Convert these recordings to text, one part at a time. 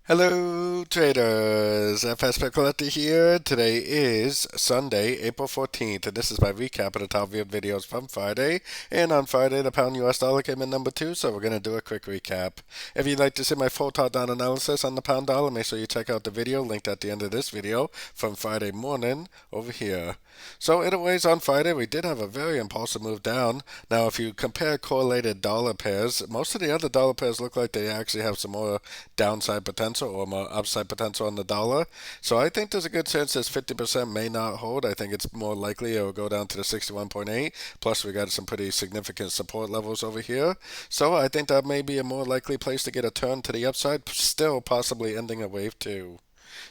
Hello traders, FX Pip Collector here. Today is Sunday, April 14th, and this is my recap of the top viewed videos from Friday. And on Friday, the pound US dollar came in number 2, so we're going to do a quick recap. If you'd like to see my full top-down analysis on the pound dollar, make sure you check out the video linked at the end of this video from Friday morning over here. So anyways, on Friday, we did have a very impulsive move down. Now, if you compare correlated dollar pairs, most of the other dollar pairs look like they actually have some more downside potential or more upside potential on the dollar. So I think there's a good chance this 50% may not hold. I think it's more likely it will go down to the 61.8. Plus, we got some pretty significant support levels over here. So I think that may be a more likely place to get a turn to the upside, still possibly ending a wave 2.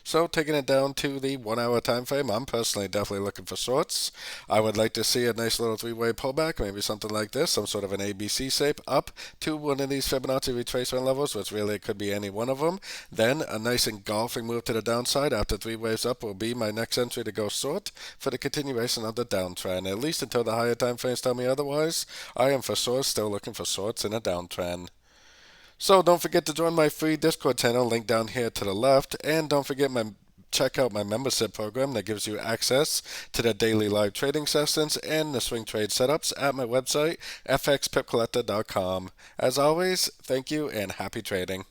So taking it down to the 1 hour time frame, I'm personally definitely looking for shorts. I would like to see a nice little three-way pullback, maybe something like this, some sort of an ABC shape up to one of these Fibonacci retracement levels, which really could be any one of them. Then a nice engulfing move to the downside after three waves up will be my next entry to go short for the continuation of the downtrend. At least until the higher time frames tell me otherwise, I am for sure still looking for shorts in a downtrend. So don't forget to join my free Discord channel, link down here to the left, and don't forget check out my membership program that gives you access to the daily live trading sessions and the swing trade setups at my website, fxpipcollector.com. As always, thank you and happy trading.